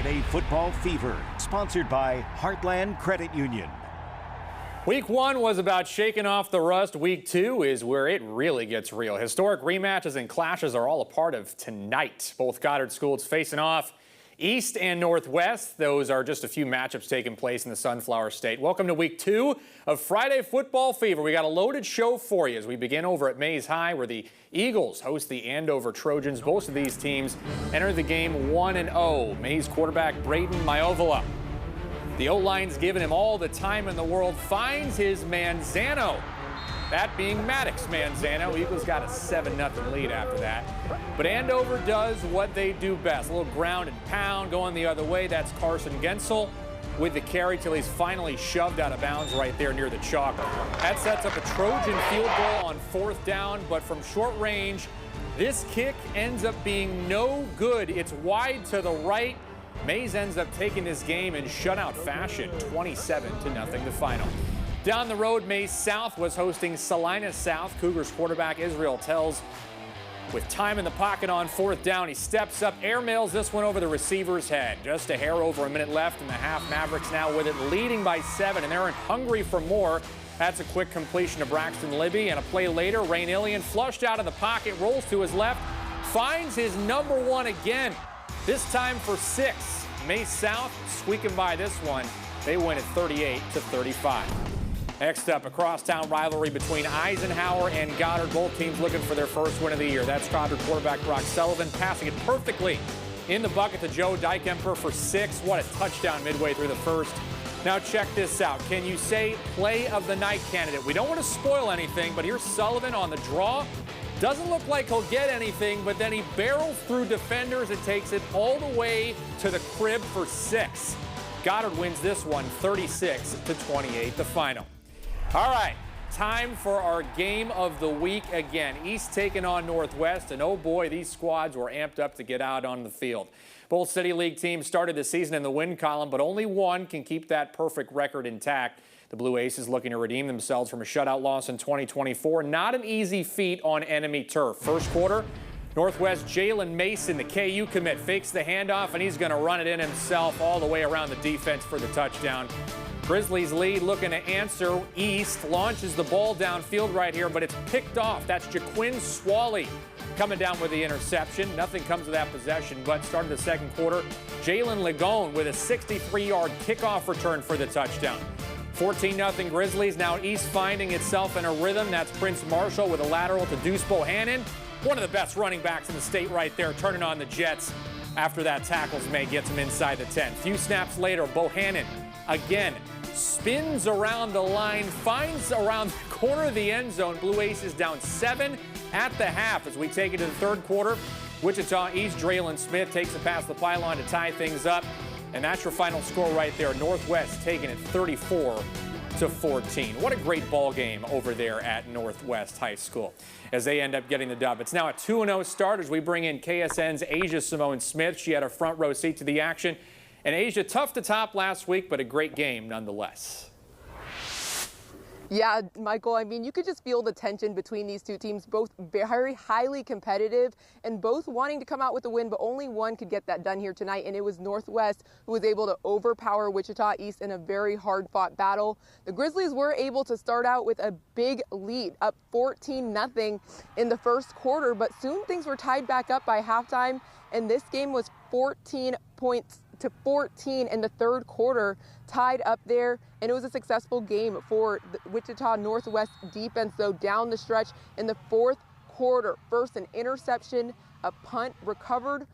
Friday Football Fever, sponsored by Heartland Credit Union. Week 1 was about shaking off the rust. Week 2 is where it really gets real. Historic rematches and clashes are all a part of tonight. Both Goddard schools facing off, East and Northwest. Those are just a few matchups taking place in the Sunflower State. Welcome to Week 2 of Friday Football Fever. We got a loaded show for you as we begin over at Mays High, where the Eagles host the Andover Trojans. Both of these teams enter the game 1-0. Mays quarterback Braden Miovola, the O-line's giving him all the time in the world, finds his Manzano. That being Maddox Manzano. Eagles got a 7-0 lead after that. But Andover does what they do best. A little ground and pound going the other way. That's Carson Gensel with the carry till he's finally shoved out of bounds right there near the chalk. That sets up a Trojan field goal on 4th down, but from short range, this kick ends up being no good. It's wide to the right. Mays ends up taking this game in shutout fashion, 27-0 the final. Down the road, Mays South was hosting Salina South. Cougars quarterback Israel Tells, with time in the pocket on 4th down, he steps up, airmails this one over the receiver's head. Just a hair over a minute left in the half. Mavericks now with it, leading by 7, and they're hungry for more. That's a quick completion to Braxton Libby, and a play later, Rain Illian flushed out of the pocket, rolls to his left, finds his number 1 again, this time for 6. Mays South squeaking by this one. They win at 38-35. Next up, a crosstown rivalry between Eisenhower and Goddard. Both teams looking for their first win of the year. That's Goddard quarterback Brock Sullivan passing it perfectly in the bucket to Joe Dykemper for 6. What a touchdown midway through the first. Now check this out. Can you say play of the night candidate? We don't want to spoil anything, but here's Sullivan on the draw. Doesn't look like he'll get anything, but then he barrels through defenders and takes it all the way to the crib for 6. Goddard wins this one 36-28, the final. All right, time for our game of the week again. East taking on Northwest, and oh boy, these squads were amped up to get out on the field. Both City League teams started the season in the win column, but only one can keep that perfect record intact. The Blue Aces looking to redeem themselves from a shutout loss in 2024. Not an easy feat on enemy turf. First quarter, Northwest Jalen Mason, the KU commit, fakes the handoff, and he's going to run it in himself all the way around the defense for the touchdown. Grizzlies lead, looking to answer. East launches the ball downfield right here, but it's picked off. That's Jaquin Swally coming down with the interception. Nothing comes of that possession, but started the second quarter, Jalen Legone with a 63-yard kickoff return for the touchdown. 14-0 Grizzlies. Now East finding itself in a rhythm. That's Prince Marshall with a lateral to Deuce Bohannon. One of the best running backs in the state right there, turning on the Jets after that tackles made, gets him inside the 10. Few snaps later, Bohannon again spins around the line, finds around the corner of the end zone. Blue Aces down 7 at the half as we take it to the third quarter. Wichita East, Draylen Smith takes it past the pylon to tie things up. And that's your final score right there. Northwest taking it 34-14. What a great ball game over there at Northwest High School as they end up getting the dub. It's now a 2-0 start as we bring in KSN's Asia Simone Smith. She had a front row seat to the action. And Asia, tough to top last week, but a great game nonetheless. Yeah, Michael, I mean, you could just feel the tension between these two teams, both very highly competitive and both wanting to come out with a win, but only one could get that done here tonight, and it was Northwest who was able to overpower Wichita East in a very hard-fought battle. The Grizzlies were able to start out with a big lead, up 14-0 in the first quarter, but soon things were tied back up by halftime, and this game was 14 points to 14 in the third quarter, tied up there, and it was a successful game for the Wichita Northwest defense, though, down the stretch in the fourth quarter. First, an interception, a punt recovering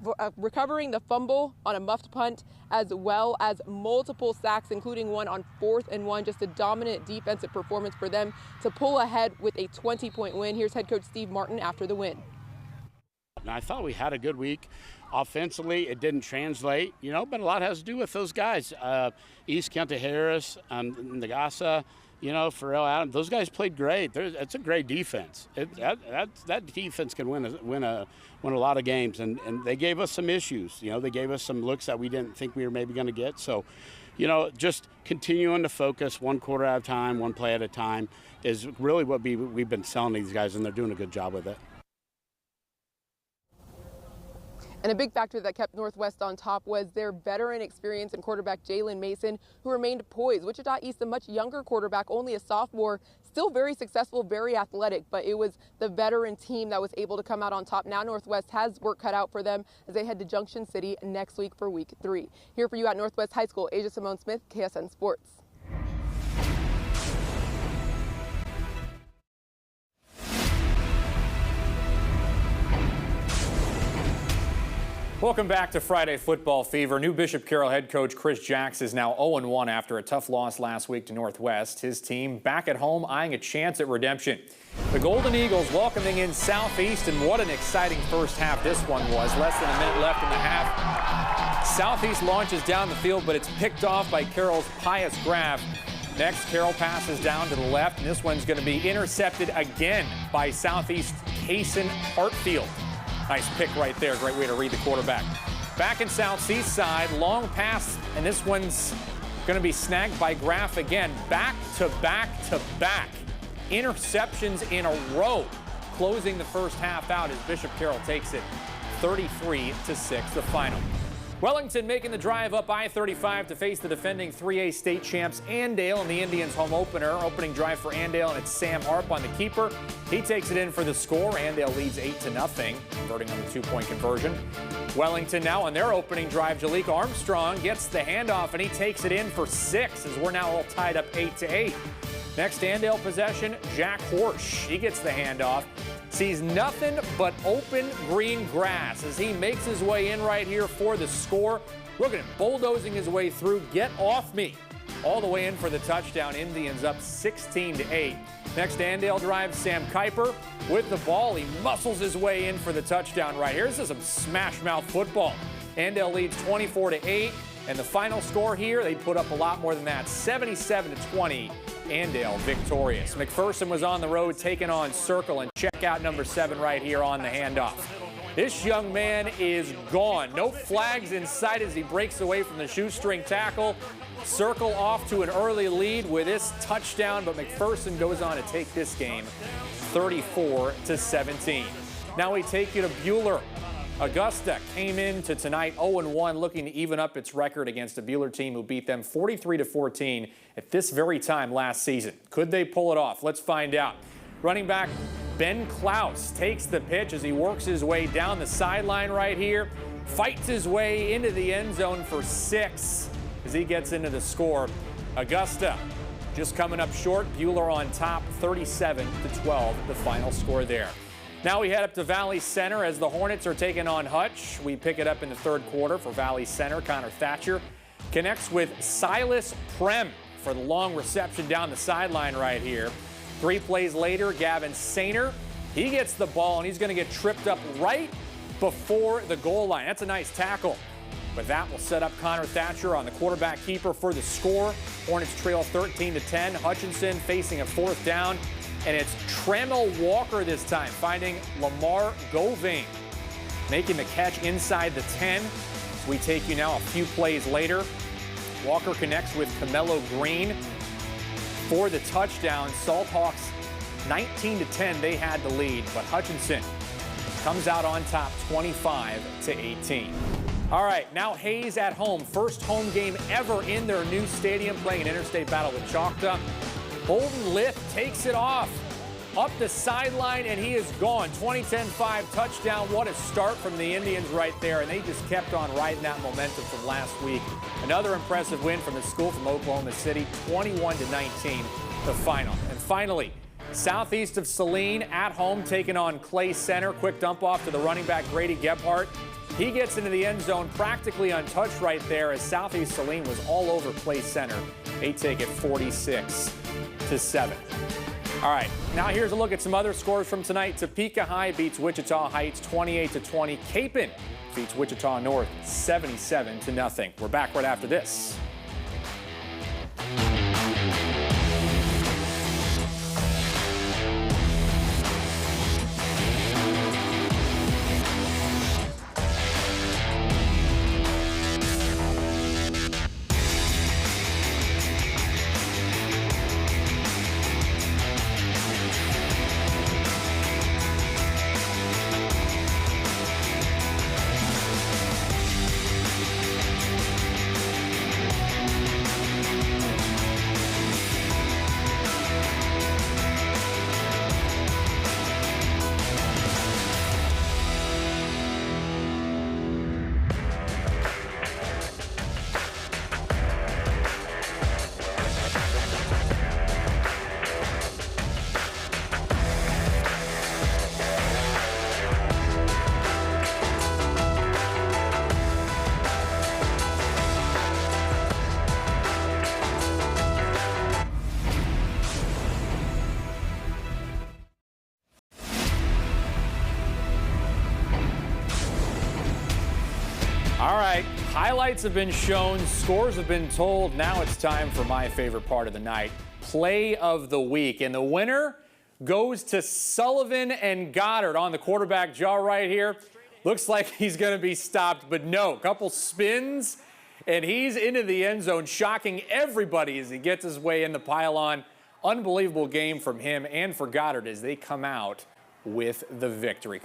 the fumble on a muffed punt, as well as multiple sacks, including one on 4th and 1. Just a dominant defensive performance for them to pull ahead with a 20-point win. Here's head coach Steve Martin after the win. I thought we had a good week. Offensively, it didn't translate, but a lot has to do with those guys. East Kenta Harris, Nagasa, Pharrell Adams, those guys played great. It's a great defense. That defense can win a lot of games, and they gave us some issues. They gave us some looks that we didn't think we were maybe going to get. So, just continuing to focus one quarter at a time, one play at a time is really what we've been selling these guys, and they're doing a good job with it. And a big factor that kept Northwest on top was their veteran experience in quarterback Jalen Mason, who remained poised. Wichita East, a much younger quarterback, only a sophomore, still very successful, very athletic, but it was the veteran team that was able to come out on top. Now Northwest has work cut out for them as they head to Junction City next week for week 3. Here for you at Northwest High School, Asia Simone Smith, KSN Sports. Welcome back to Friday Football Fever. New Bishop Carroll head coach Chris Jacks is now 0-1 after a tough loss last week to Northwest. His team back at home eyeing a chance at redemption. The Golden Eagles welcoming in Southeast, and what an exciting first half this one was. Less than a minute left in the half. Southeast launches down the field, but it's picked off by Carroll's Pius Graff. Next, Carroll passes down to the left, and this one's going to be intercepted again by Southeast Cason Hartfield. Nice pick right there. Great way to read the quarterback. Back in Southeast side, long pass, and this one's going to be snagged by Graff again. Back to back to back. Interceptions in a row, closing the first half out as Bishop Carroll takes it 33-6, the final. Wellington making the drive up I-35 to face the defending 3A state champs Andale in the Indians home opener. Opening drive for Andale, and it's Sam Harp on the keeper. He takes it in for the score. Andale leads 8-0, converting on the 2-point conversion. Wellington now on their opening drive. Jalik Armstrong gets the handoff, and he takes it in for 6 as we're now all tied up 8-8. Next Andale possession, Jack Horsch. He gets the handoff. Sees nothing but open green grass as he makes his way in right here for the score. Look at him bulldozing his way through. Get off me. All the way in for the touchdown. Indians up 16-8. Next Andale drive, Sam Kuiper with the ball. He muscles his way in for the touchdown right here. This is some smash mouth football. Andale leads 24-8. And the final score here, they put up a lot more than that. 77-20. Andale victorious. McPherson was on the road taking on Circle, and check out number 7 right here on the handoff. This young man is gone. No flags in sight as he breaks away from the shoestring tackle. Circle off to an early lead with this touchdown, but McPherson goes on to take this game 34-17. Now we take you to Buhler. Augusta came into tonight 0-1, looking to even up its record against a Buhler team who beat them 43-14 at this very time last season. Could they pull it off? Let's find out. Running back Ben Klaus takes the pitch as he works his way down the sideline right here, fights his way into the end zone for 6 as he gets into the score. Augusta just coming up short. Buhler on top, 37-12, the final score there. Now we head up to Valley Center as the Hornets are taking on Hutch. We pick it up in the third quarter for Valley Center. Connor Thatcher connects with Silas Prem for the long reception down the sideline right here. 3 plays later, Gavin Sainer, he gets the ball, and he's going to get tripped up right before the goal line. That's a nice tackle. But that will set up Connor Thatcher on the quarterback keeper for the score. Hornets trail 13-10. Hutchinson facing a 4th down. And it's Trammell Walker this time, finding Lamar Govain, making the catch inside the 10. So we take you now a few plays later. Walker connects with Camelo Green for the touchdown. Salthawks 19-10, they had the lead, but Hutchinson comes out on top 25-18. All right, now Hayes at home. First home game ever in their new stadium, playing an interstate battle with Choctaw. Bolden Lift takes it off up the sideline, and he is gone. 20-10-5 touchdown. What a start from the Indians right there, and they just kept on riding that momentum from last week. Another impressive win from the school from Oklahoma City, 21-19, the final. And finally, southeast of Saline at home taking on Clay Center. Quick dump off to the running back Grady Gebhardt. He gets into the end zone practically untouched right there as Southeast Saline was all over Clay Center. They take it 46-7. All right, now here's a look at some other scores from tonight. Topeka High beats Wichita Heights 28-20. Capon beats Wichita North 77-0. We're back right after this. right, highlights have been shown, scores have been told. Now it's time for my favorite part of the night, play of the week. And the winner goes to Sullivan and Goddard on the quarterback jaw right here. Looks like he's going to be stopped, but no, couple spins, and he's into the end zone, shocking everybody as he gets his way in the pylon. Unbelievable game from him and for Goddard as they come out with the victory.